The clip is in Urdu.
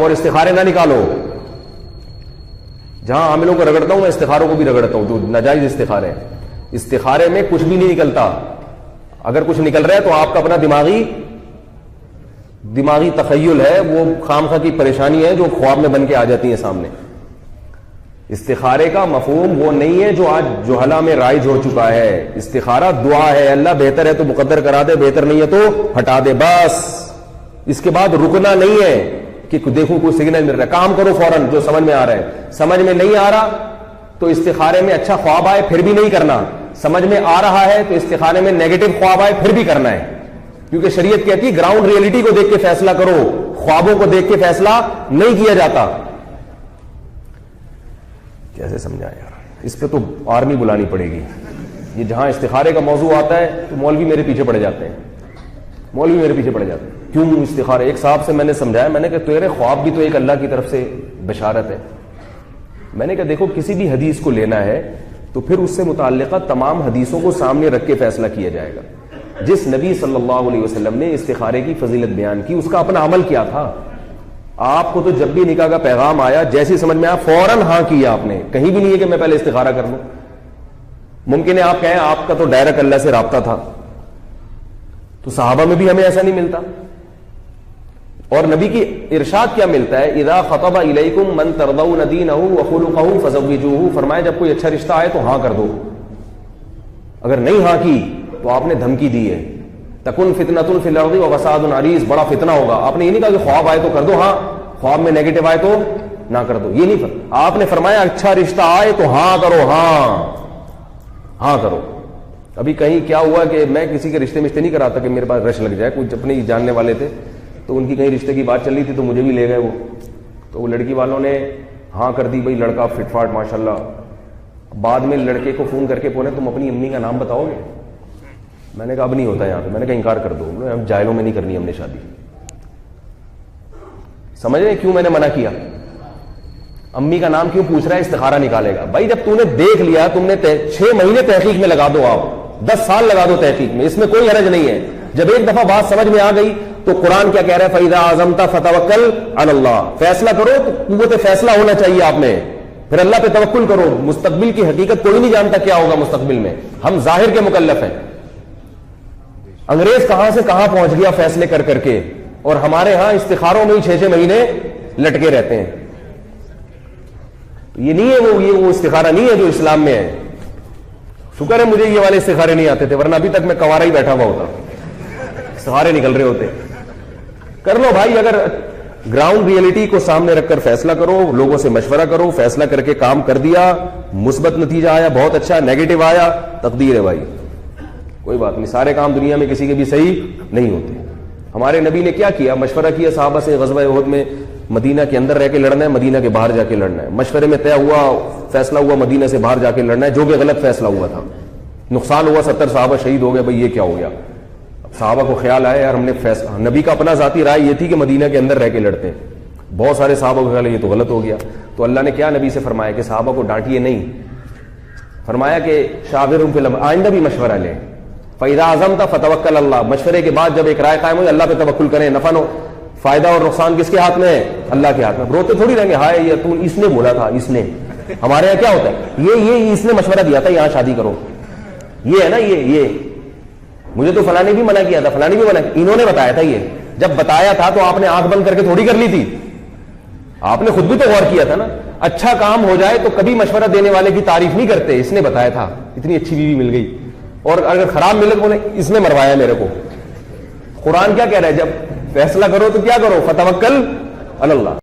اور استخارے نہ نکالو. جہاں عاملوں کو رگڑتا ہوں میں استخاروں کو بھی رگڑتا ہوں, جو ناجائز استخارے ہیں. استخارے میں کچھ بھی نہیں نکلتا. اگر کچھ نکل رہا ہے تو آپ کا اپنا دماغی تخیل ہے, وہ خامخواہ کی پریشانی ہے جو خواب میں بن کے آ جاتی ہیں سامنے. استخارے کا مفہوم وہ نہیں ہے جو آج جہلا میں رائج ہو چکا ہے. استخارہ دعا ہے, اللہ بہتر ہے تو مقدر کرا دے, بہتر نہیں ہے تو ہٹا دے, بس. اس کے بعد رکنا نہیں ہے کہ دیکھو کوئی سگنل مل رہا ہے, کام کرو فوراً جو سمجھ میں آ رہا ہے. سمجھ میں نہیں آ رہا تو استخارے میں اچھا خواب آئے پھر بھی نہیں کرنا. سمجھ میں آ رہا ہے تو استخارے میں نیگیٹو خواب آئے پھر بھی کرنا ہے, کیونکہ شریعت کہتی ہے گراؤنڈ ریئلٹی کو دیکھ کے فیصلہ کرو, خوابوں کو دیکھ کے فیصلہ نہیں کیا جاتا. کیسے سمجھا یار, اس پہ تو آرمی بلانی پڑے گی. یہ جہاں استخارے کا موضوع آتا ہے تو مولوی میرے پیچھے پڑ جاتے ہیں, مولوی میرے پیچھے پڑ جاتے ہیں. کیوں استخارے؟ ایک صاحب سے میں نے سمجھایا, میں نے کہا تیرے خواب بھی تو ایک اللہ کی طرف سے بشارت ہے. میں نے کہا دیکھو کسی بھی حدیث کو لینا ہے تو پھر اس سے متعلقہ تمام حدیثوں کو سامنے رکھ کے فیصلہ کیا جائے گا. جس نبی صلی اللہ علیہ وسلم نے استخارے کی فضیلت بیان کی اس کا اپنا عمل کیا تھا. آپ کو تو جب بھی نکاح کا پیغام آیا جیسی سمجھ میں آیا فوراً ہاں کیا آپ نے, کہیں بھی نہیں ہے کہ میں پہلے استخارہ کر لوں. ممکن ہے آپ کہیں آپ کا تو ڈائریکٹ اللہ سے رابطہ تھا, تو صحابہ میں بھی ہمیں ایسا نہیں ملتا. اور نبی کی ارشاد کیا ملتا ہے, اذا خطب الیکم من ترضون دینہ وخلقہ فزوجوہ, فرمایا جب کوئی اچھا رشتہ آئے تو ہاں کر دو. اگر نہیں ہاں کی تو آپ نے دھمکی دی ہے, تکن فتنۃ فی الارض وفساد عریض, بڑا فتنہ ہوگا. آپ نے یہ نہیں کہا کہ خواب آئے تو کر دو ہاں, خواب میں نیگیٹو آئے تو نہ کر دو, یہ نہیں. آپ نے فرمایا اچھا رشتہ آئے تو ہاں کرو, ہاں کرو. ابھی کہیں کیا ہوا کہ میں کسی کے رشتے نہیں کراتا کہ میرے پاس رش لگ جائے. کچھ اپنے ہی جاننے والے تھے تو ان کی کہیں رشتے کی بات چل رہی تھی تو مجھے بھی لے گئے وہ. تو وہ لڑکی والوں نے ہاں کر دی, بھائی لڑکا فٹ فاٹ ماشاء اللہ. بعد میں لڑکے کو فون کر کے پوچھے تم اپنی امی کا نام بتاؤ گے؟ میں نے کہا اب نہیں ہوتا یہاں پہ. میں نے کہا انکار کر دو, ہم جاہلوں میں نہیں کرنی ہم نے شادی. سمجھ رہے کیوں میں نے منع کیا؟ امی کا نام کیوں پوچھ رہا ہے؟ استخارہ نکالے گا. بھائی جب تم نے دیکھ لیا, تم نے 6 مہینے تحقیق میں لگا دو, آپ 10 سال لگا دو تحقیق میں, اس میں کوئی حرج نہیں ہے. جب ایک دفعہ بات سمجھ میں آ گئی تو قرآن کیا کہہ رہا ہے, فَإِذَا عَزَمْتَ فَتَوَكَّلْ عَلَى اللَّهِ, فیصلہ کرو تو قوت فیصلہ ہونا چاہیے آپ میں, پھر اللہ پہ توکل کرو. مستقبل کی حقیقت کوئی نہیں جانتا کیا ہوگا مستقبل میں, ہم ظاہر کے مکلف ہیں. انگریز کہاں سے کہاں پہنچ گیا فیصلے کر کر کے, اور ہمارے ہاں استخاروں میں ہی 6 مہینے لٹکے رہتے ہیں. یہ نہیں ہے وہ استخارہ نہیں ہے جو اسلام میں ہے. شکر ہے مجھے یہ والے استخارے نہیں آتے تھے, ورنہ ابھی تک میں کوارا ہی بیٹھا ہوا ہوتا, استخارے نکل رہے ہوتے. کر لو بھائی, اگر گراؤنڈ ریئلٹی کو سامنے رکھ کر فیصلہ کرو, لوگوں سے مشورہ کرو, فیصلہ کر کے کام کر دیا, مثبت نتیجہ آیا بہت اچھا, نیگیٹو آیا تقدیر ہے بھائی, کوئی بات نہیں. سارے کام دنیا میں کسی کے بھی صحیح نہیں ہوتے. ہمارے نبی نے کیا کیا, مشورہ کیا صحابہ سے. غزوہ احد میں مدینہ کے اندر رہ کے لڑنا ہے, مدینہ کے باہر جا کے لڑنا ہے. مشورے میں طے ہوا, فیصلہ ہوا مدینہ سے باہر جا کے لڑنا ہے, جو کہ غلط فیصلہ ہوا تھا. نقصان ہوا, 70 صحابہ شہید ہو گئے. بھائی یہ کیا ہو گیا؟ صحابہ کو خیال آیا یار ہم نے نبی کا اپنا ذاتی رائے یہ تھی کہ مدینہ کے اندر رہ کے لڑتے ہیں. بہت سارے صحابہ کو خیال ہے یہ تو غلط ہو گیا. تو اللہ نے کیا نبی سے فرمایا کہ صحابہ کو ڈانٹیے نہیں, فرمایا کہ شاورہم فی الامر, آئندہ بھی مشورہ لیں. فَإِذَا عَزَمْتَ فَتَوَكَّلْ عَلَى اللَّهِ, مشورے کے بعد جب ایک رائے قائم ہوئی اللہ پہ توکل کریں. نفع فائدہ اور نقصان کس کے ہاتھ میں ہے؟ اللہ کے ہاتھ میں. روتے تھوڑی رہیں گے ہائے یہ تو اس نے بولا تھا, اس نے. ہمارے یہاں کیا ہوتا ہے, یہ اس نے مشورہ دیا تھا یہاں شادی کرو, یہ ہے نا, یہ مجھے تو فلاں نے بھی منع کیا تھا, فلاں نے بھی منع, انہوں نے بتایا تھا. یہ جب بتایا تھا تو آپ نے آنکھ بند کر کے تھوڑی کر لی تھی, آپ نے خود بھی تو غور کیا تھا نا. اچھا کام ہو جائے تو کبھی مشورہ دینے والے کی تعریف نہیں کرتے, اس نے بتایا تھا, اتنی اچھی بیوی مل گئی. اور اگر خراب ملے تو بولے اس نے مروایا میرے کو. قرآن کیا کہہ رہا ہے, جب فیصلہ کرو تو کیا کرو, فتوکل علی اللہ.